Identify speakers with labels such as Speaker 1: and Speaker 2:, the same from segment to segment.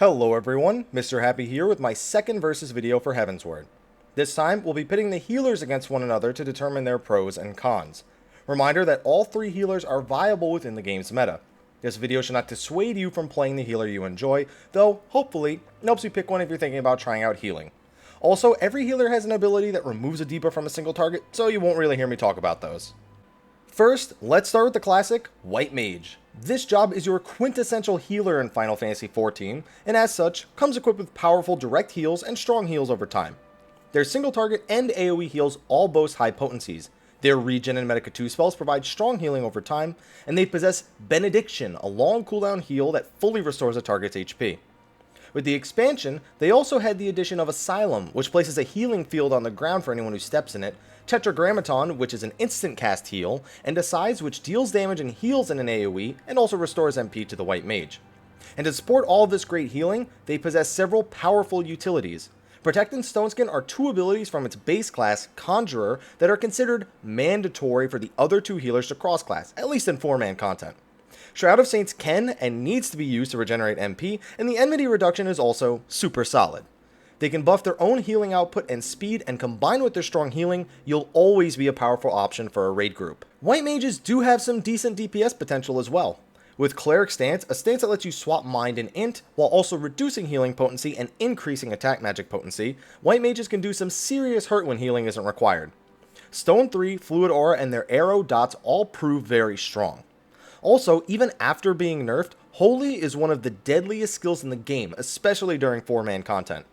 Speaker 1: Hello everyone, Mr. Happy here with my second versus video for Heavensward. This time, we'll be pitting the healers against one another to determine their pros and cons. Reminder that all three healers are viable within the game's meta. This video should not dissuade you from playing the healer you enjoy, though, hopefully, it helps you pick one if you're thinking about trying out healing. Also, every healer has an ability that removes a debuff from a single target, so you won't really hear me talk about those. First, let's start with the classic White Mage. This job is your quintessential healer in Final Fantasy XIV, and as such, comes equipped with powerful direct heals and strong heals over time. Their single target and AoE heals all boast high potencies. Their regen and Medica 2 spells provide strong healing over time, and they possess Benediction, a long cooldown heal that fully restores a target's HP. With the expansion, they also had the addition of Asylum, which places a healing field on the ground for anyone who steps in it, Tetragrammaton, which is an instant cast heal, and Assize, which deals damage and heals in an AoE, and also restores MP to the White Mage. And to support all of this great healing, they possess several powerful utilities. Protect and Stoneskin are two abilities from its base class, Conjurer, that are considered mandatory for the other two healers to cross-class, at least in 4-man content. Shroud of Saints can and needs to be used to regenerate MP, and the enmity reduction is also super solid. They can buff their own healing output and speed, and combined with their strong healing, you'll always be a powerful option for a raid group. White Mages do have some decent DPS potential as well. With Cleric Stance, a stance that lets you swap Mind and Int, while also reducing healing potency and increasing attack magic potency, White Mages can do some serious hurt when healing isn't required. Stone 3, Fluid Aura, and their arrow dots all prove very strong. Also, even after being nerfed, Holy is one of the deadliest skills in the game, especially during 4-man content.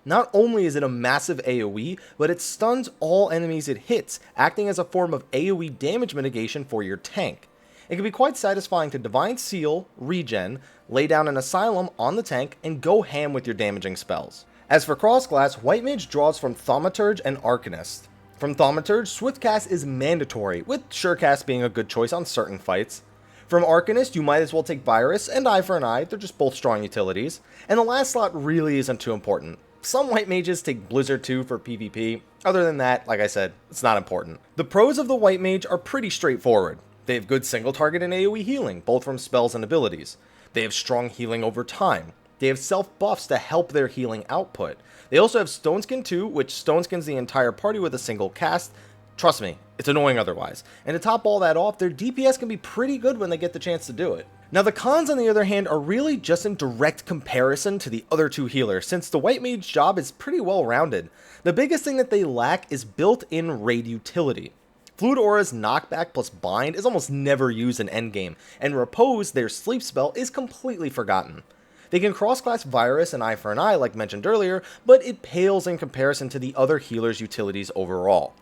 Speaker 1: Not only is it a massive AoE, but it stuns all enemies it hits, acting as a form of AoE damage mitigation for your tank. It can be quite satisfying to Divine Seal, regen, lay down an Asylum on the tank, and go ham with your damaging spells. As for cross-class, White Mage draws from Thaumaturge and Arcanist. From Thaumaturge, Swift Cast is mandatory, with Surecast being a good choice on certain fights. From Arcanist, you might as well take Virus and Eye for an Eye, they're just both strong utilities. And the last slot really isn't too important. Some White Mages take Blizzard 2 for PvP, other than that, like I said, it's not important. The pros of the White Mage are pretty straightforward. They have good single target and AoE healing, both from spells and abilities. They have strong healing over time. They have self buffs to help their healing output. They also have Stoneskin 2, which Stoneskins the entire party with a single cast. Trust me, it's annoying otherwise. And to top all that off, their DPS can be pretty good when they get the chance to do it. Now the cons on the other hand are really just in direct comparison to the other two healers, since the White Mage job is pretty well rounded. The biggest thing that they lack is built-in raid utility. Fluid Aura's knockback plus bind is almost never used in endgame, and Repose, their sleep spell, is completely forgotten. They can cross-class Virus and Eye for an Eye like mentioned earlier, but it pales in comparison to the other healers' utilities overall.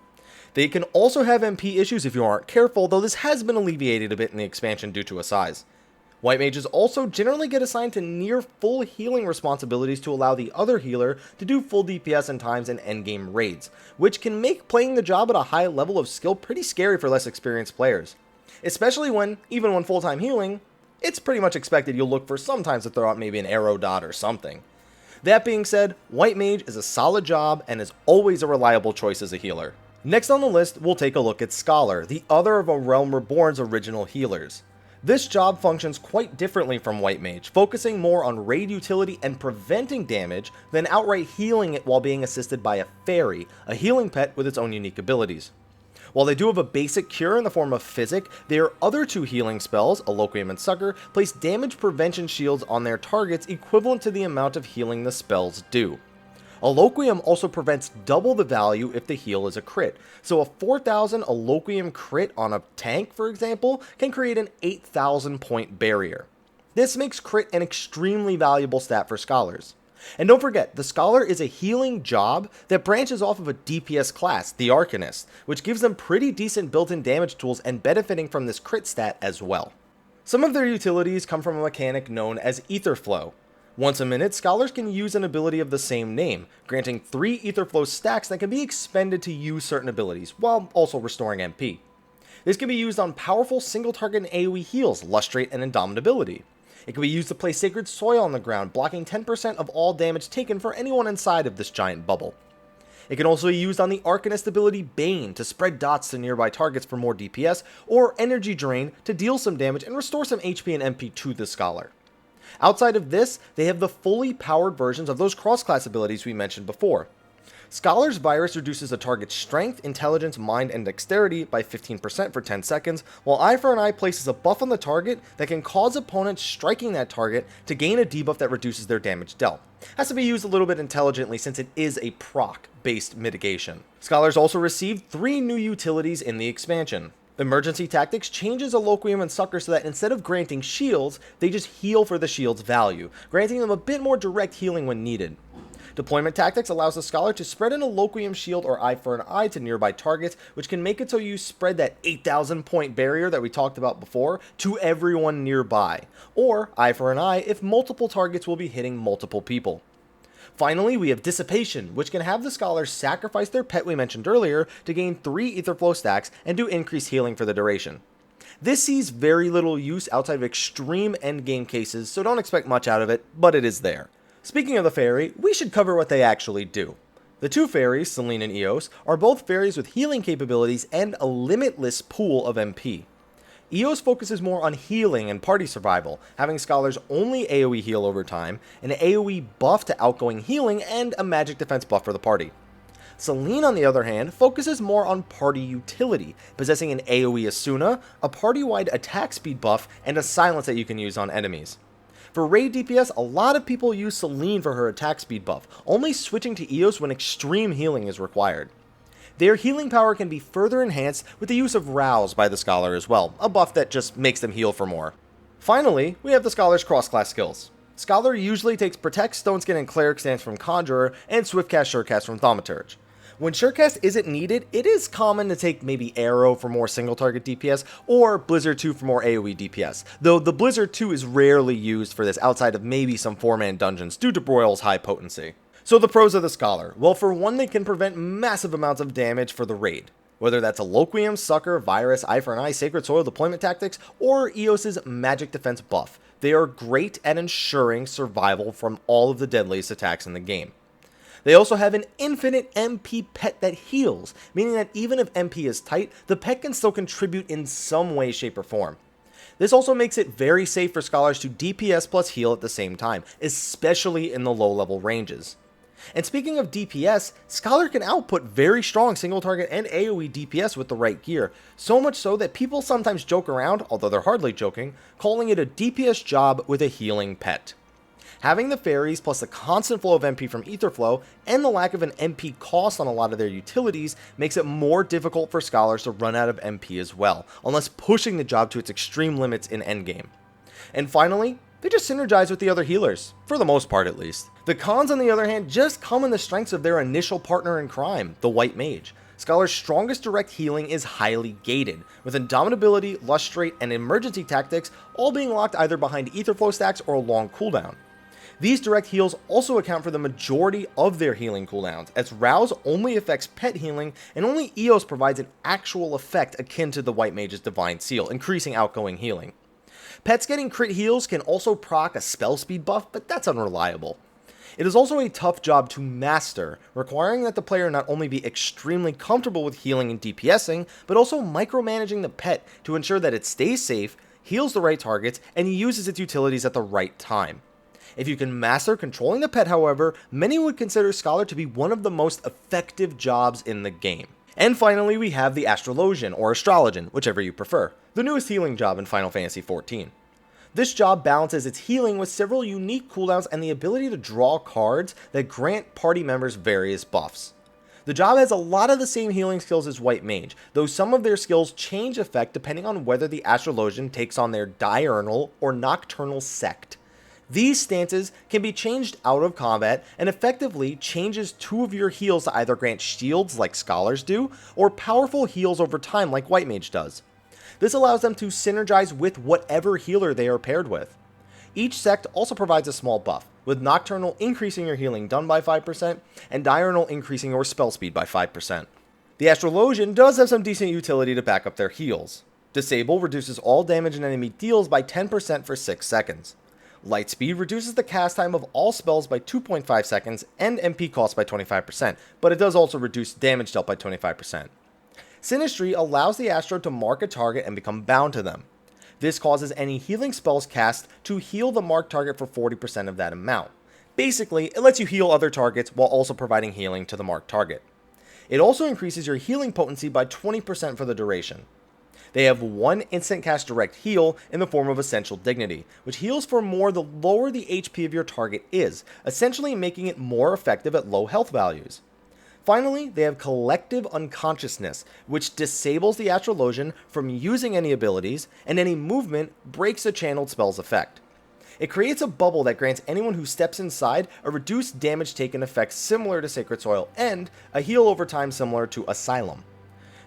Speaker 1: They can also have MP issues if you aren't careful, though this has been alleviated a bit in the expansion due to Assize. White Mages also generally get assigned to near full healing responsibilities to allow the other healer to do full DPS in times in endgame raids, which can make playing the job at a high level of skill pretty scary for less experienced players. Especially when, even when full-time healing, it's pretty much expected you'll look for sometimes to throw out maybe an arrow dot or something. That being said, White Mage is a solid job and is always a reliable choice as a healer. Next on the list, we'll take a look at Scholar, the other of A Realm Reborn's original healers. This job functions quite differently from White Mage, focusing more on raid utility and preventing damage than outright healing it while being assisted by a fairy, a healing pet with its own unique abilities. While they do have a basic cure in the form of Physic, their other two healing spells, Eloquium and Succor, place damage prevention shields on their targets equivalent to the amount of healing the spells do. Eloquium also prevents double the value if the heal is a crit, so a 4,000 Eloquium crit on a tank, for example, can create an 8,000 point barrier. This makes crit an extremely valuable stat for Scholars. And don't forget, the Scholar is a healing job that branches off of a DPS class, the Arcanist, which gives them pretty decent built-in damage tools and benefiting from this crit stat as well. Some of their utilities come from a mechanic known as Ether Flow. Once a minute, Scholars can use an ability of the same name, granting 3 Etherflow stacks that can be expended to use certain abilities, while also restoring MP. This can be used on powerful single-target and AoE heals, Lustrate and Indomitability. It can be used to place Sacred Soil on the ground, blocking 10% of all damage taken for anyone inside of this giant bubble. It can also be used on the Arcanist ability Bane to spread dots to nearby targets for more DPS, or Energy Drain to deal some damage and restore some HP and MP to the Scholar. Outside of this, they have the fully powered versions of those cross-class abilities we mentioned before. Scholar's Virus reduces a target's strength, intelligence, mind, and dexterity by 15% for 10 seconds, while Eye for an Eye places a buff on the target that can cause opponents striking that target to gain a debuff that reduces their damage dealt. Has to be used a little bit intelligently since it is a proc-based mitigation. Scholars also received 3 new utilities in the expansion. Emergency Tactics changes Eloquium and Succor so that instead of granting shields, they just heal for the shield's value, granting them a bit more direct healing when needed. Deployment Tactics allows the Scholar to spread an Eloquium shield or Eye for an Eye to nearby targets, which can make it so you spread that 8,000 point barrier that we talked about before to everyone nearby, or Eye for an Eye if multiple targets will be hitting multiple people. Finally, we have Dissipation, which can have the Scholars sacrifice their pet we mentioned earlier to gain 3 Aetherflow stacks and do increased healing for the duration. This sees very little use outside of extreme endgame cases, so don't expect much out of it, but it is there. Speaking of the fairy, we should cover what they actually do. The 2 fairies, Selene and Eos, are both fairies with healing capabilities and a limitless pool of MP. Eos focuses more on healing and party survival, having Scholars only AoE heal over time, an AoE buff to outgoing healing, and a magic defense buff for the party. Selene, on the other hand, focuses more on party utility, possessing an AoE Asuna, a party-wide attack speed buff, and a silence that you can use on enemies. For raid DPS, a lot of people use Selene for her attack speed buff, only switching to Eos when extreme healing is required. Their healing power can be further enhanced with the use of Rouse by the Scholar as well, a buff that just makes them heal for more. Finally, we have the Scholar's cross-class skills. Scholar usually takes Protect, Stone Skin, and Cleric Stance from Conjurer, and Swiftcast, Surecast from Thaumaturge. When Surecast isn't needed, it is common to take maybe Arrow for more single-target DPS, or Blizzard 2 for more AoE DPS, though the Blizzard 2 is rarely used for this outside of maybe some 4-man dungeons due to Broil's high potency. So the pros of the Scholar. Well, for one, they can prevent massive amounts of damage for the raid. Whether that's Eloquium, Succor, Virus, Eye for an Eye, Sacred Soil, Deployment Tactics, or Eos's Magic Defense buff, they are great at ensuring survival from all of the deadliest attacks in the game. They also have an infinite MP pet that heals, meaning that even if MP is tight, the pet can still contribute in some way, shape, or form. This also makes it very safe for Scholars to DPS plus heal at the same time, especially in the low level ranges. And speaking of DPS, Scholar can output very strong single target and AoE DPS with the right gear, so much so that people sometimes joke around, although they're hardly joking, calling it a DPS job with a healing pet. Having the fairies plus the constant flow of MP from Aetherflow and the lack of an MP cost on a lot of their utilities makes it more difficult for Scholars to run out of MP as well, unless pushing the job to its extreme limits in endgame. And finally, they just synergize with the other healers, for the most part at least. The cons, on the other hand, just come in the strengths of their initial partner in crime, the White Mage. Scholar's strongest direct healing is highly gated, with Indomitability, Lustrate, and Emergency Tactics all being locked either behind Aetherflow stacks or a long cooldown. These direct heals also account for the majority of their healing cooldowns, as Rouse only affects pet healing, and only Eos provides an actual effect akin to the White Mage's Divine Seal, increasing outgoing healing. Pets getting crit heals can also proc a spell speed buff, but that's unreliable. It is also a tough job to master, requiring that the player not only be extremely comfortable with healing and DPSing, but also micromanaging the pet to ensure that it stays safe, heals the right targets, and uses its utilities at the right time. If you can master controlling the pet, however, many would consider Scholar to be one of the most effective jobs in the game. And finally, we have the Astrologian, or Astrologian, whichever you prefer, the newest healing job in Final Fantasy XIV. This job balances its healing with several unique cooldowns and the ability to draw cards that grant party members various buffs. The job has a lot of the same healing skills as White Mage, though some of their skills change effect depending on whether the Astrologian takes on their diurnal or nocturnal sect. These stances can be changed out of combat and effectively changes 2 of your heals to either grant shields like Scholars do, or powerful heals over time like White Mage does. This allows them to synergize with whatever healer they are paired with. Each sect also provides a small buff, with Nocturnal increasing your healing done by 5%, and Diurnal increasing your spell speed by 5%. The Astrologian does have some decent utility to back up their heals. Disable reduces all damage an enemy deals by 10% for 6 seconds. Lightspeed reduces the cast time of all spells by 2.5 seconds and MP cost by 25%, but it does also reduce damage dealt by 25%. Sinistry allows the Astro to mark a target and become bound to them. This causes any healing spells cast to heal the marked target for 40% of that amount. Basically, it lets you heal other targets while also providing healing to the marked target. It also increases your healing potency by 20% for the duration. They have one instant cast direct heal in the form of Essential Dignity, which heals for more the lower the HP of your target is, essentially making it more effective at low health values. Finally, they have Collective Unconsciousness, which disables the Astrologian from using any abilities, and any movement breaks a channeled spell's effect. It creates a bubble that grants anyone who steps inside a reduced damage taken effect similar to Sacred Soil and a heal over time similar to Asylum.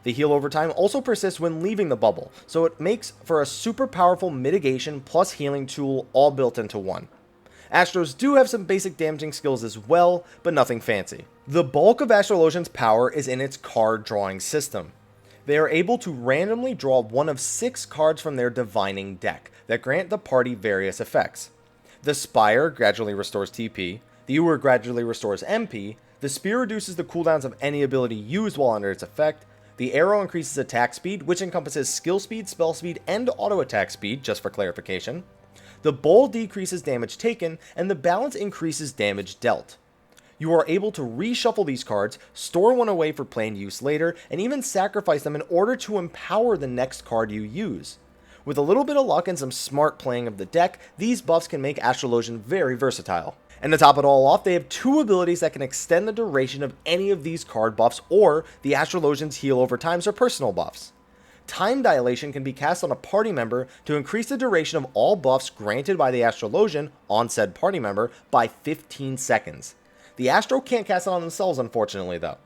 Speaker 1: The heal over time also persists when leaving the bubble, so it makes for a super powerful mitigation plus healing tool all built into one. Astros do have some basic damaging skills as well, but nothing fancy. The bulk of Astrologian's power is in its card drawing system. They are able to randomly draw one of 6 cards from their Divining deck that grant the party various effects. The Spire gradually restores TP, the Ewer gradually restores MP, the Spear reduces the cooldowns of any ability used while under its effect, the Arrow increases attack speed, which encompasses skill speed, spell speed, and auto attack speed, just for clarification. The Bowl decreases damage taken, and the Balance increases damage dealt. You are able to reshuffle these cards, store one away for planned use later, and even sacrifice them in order to empower the next card you use. With a little bit of luck and some smart playing of the deck, these buffs can make Astrologian very versatile. And to top it all off, they have 2 abilities that can extend the duration of any of these card buffs or the Astrologian's heal over times or personal buffs. Time Dilation can be cast on a party member to increase the duration of all buffs granted by the Astrologian on said party member by 15 seconds. The Astro can't cast it on themselves, unfortunately, though.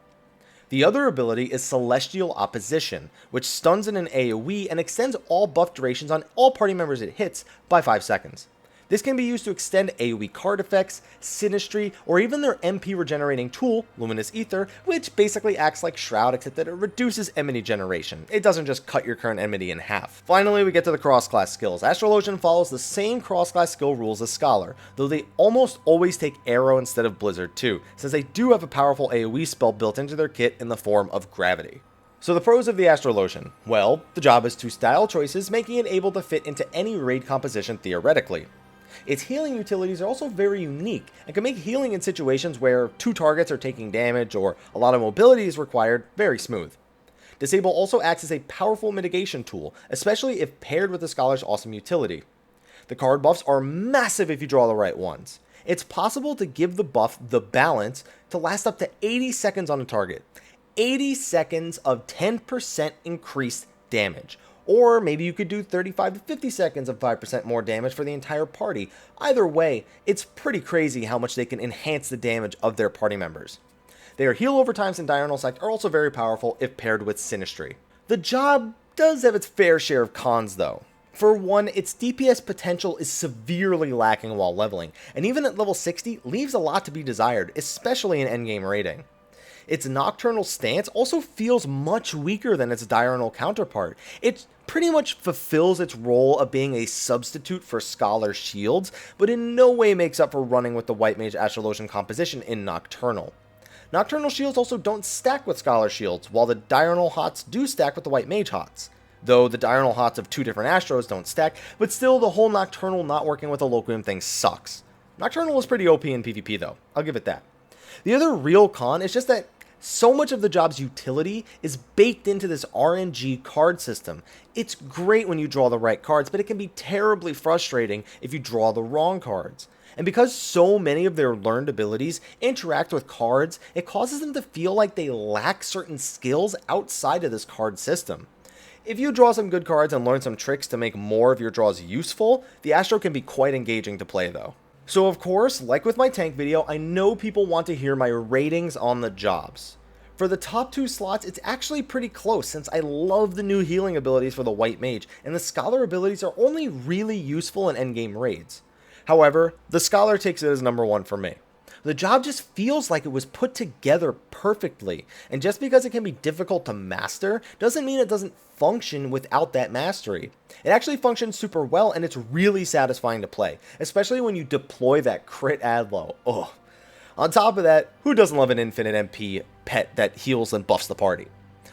Speaker 1: The other ability is Celestial Opposition, which stuns in an AoE and extends all buff durations on all party members it hits by 5 seconds. This can be used to extend AoE card effects, Sinistry, or even their MP regenerating tool, Luminous Ether, which basically acts like Shroud except that it reduces enemy generation. It doesn't just cut your current enemy in half. Finally, we get to the cross-class skills. Astrologian follows the same cross-class skill rules as Scholar, though they almost always take Arrow instead of Blizzard too, since they do have a powerful AoE spell built into their kit in the form of Gravity. So the pros of the Astrologian? Well, the job is 2 style choices, making it able to fit into any raid composition theoretically. Its healing utilities are also very unique and can make healing in situations where 2 targets are taking damage or a lot of mobility is required very smooth. Disable also acts as a powerful mitigation tool, especially if paired with the Scholar's awesome utility. The card buffs are massive if you draw the right ones. It's possible to give the buff the Balance to last up to 80 seconds on a target. 80 seconds of 10% increased damage. Or maybe you could do 35 to 50 seconds of 5% more damage for the entire party. Either way, it's pretty crazy how much they can enhance the damage of their party members. Their heal over times and Diurnal Sect are also very powerful if paired with Sinistry. The job does have its fair share of cons though. For one, its DPS potential is severely lacking while leveling, and even at level 60 leaves a lot to be desired, especially in endgame raiding. Its Nocturnal stance also feels much weaker than its Diurnal counterpart. It pretty much fulfills its role of being a substitute for Scholar shields, but in no way makes up for running with the White Mage Astrologian composition in Nocturnal. Nocturnal shields also don't stack with Scholar shields, while the Diurnal Hots do stack with the White Mage Hots. Though the Diurnal Hots of 2 different Astros don't stack, but still the whole Nocturnal not working with a Loquium thing sucks. Nocturnal is pretty OP in PvP though, I'll give it that. The other real con is just that so much of the job's utility is baked into this RNG card system. It's great when you draw the right cards, but it can be terribly frustrating if you draw the wrong cards. And because so many of their learned abilities interact with cards, it causes them to feel like they lack certain skills outside of this card system. If you draw some good cards and learn some tricks to make more of your draws useful, the Astro can be quite engaging to play though. So of course, like with my tank video, I know people want to hear my ratings on the jobs. For the top 2 slots, it's actually pretty close since I love the new healing abilities for the White Mage, and the Scholar abilities are only really useful in endgame raids. However, the Scholar takes it as number 1 for me. The job just feels like it was put together perfectly, and just because it can be difficult to master doesn't mean it doesn't function without that mastery. It actually functions super well, and it's really satisfying to play, especially when you deploy that crit ad low. Ugh. On top of that, who doesn't love an infinite MP pet that heals and buffs the party?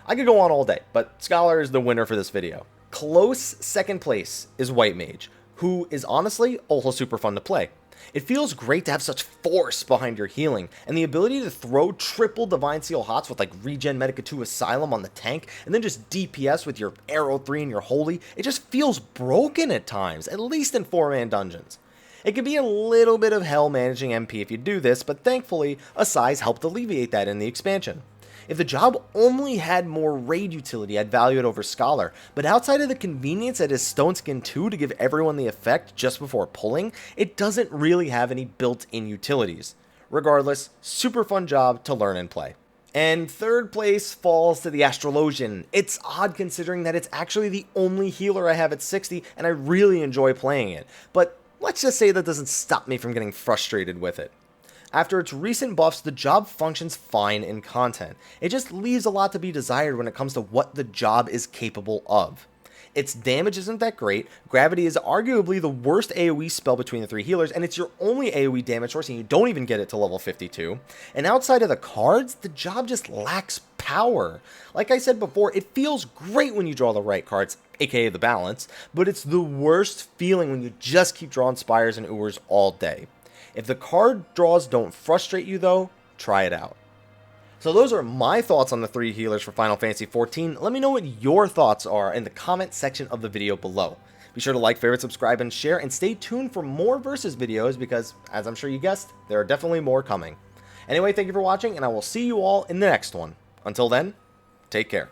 Speaker 1: I could go on all day, but Scholar is the winner for this video. Close second place is White Mage, who is honestly also super fun to play. It feels great to have such force behind your healing, and the ability to throw triple Divine Seal Hots with like Regen Medica 2 Asylum on the tank, and then just DPS with your Arrow 3 and your Holy, it just feels broken at times, at least in 4-man dungeons. It can be a little bit of hell managing MP if you do this, but thankfully, Assize helped alleviate that in the expansion. If the job only had more raid utility, I'd value it over Scholar, but outside of the convenience that is Stone Skin 2 to give everyone the effect just before pulling, it doesn't really have any built-in utilities. Regardless, super fun job to learn and play. And third place falls to the Astrologian. It's odd considering that it's actually the only healer I have at 60, and I really enjoy playing it, but let's just say that doesn't stop me from getting frustrated with it. After its recent buffs, the job functions fine in content. It just leaves a lot to be desired when it comes to what the job is capable of. Its damage isn't that great, Gravity is arguably the worst AoE spell between the three healers, and it's your only AoE damage source and you don't even get it to level 52. And outside of the cards, the job just lacks power. Like I said before, it feels great when you draw the right cards, aka the balance, but it's the worst feeling when you just keep drawing Spires and Ewers all day. If the card draws don't frustrate you though, try it out. So those are my thoughts on the three healers for Final Fantasy XIV. Let me know what your thoughts are in the comment section of the video below. Be sure to like, favorite, subscribe, and share, and stay tuned for more Versus videos because, as I'm sure you guessed, there are definitely more coming. Anyway, thank you for watching, and I will see you all in the next one. Until then, take care.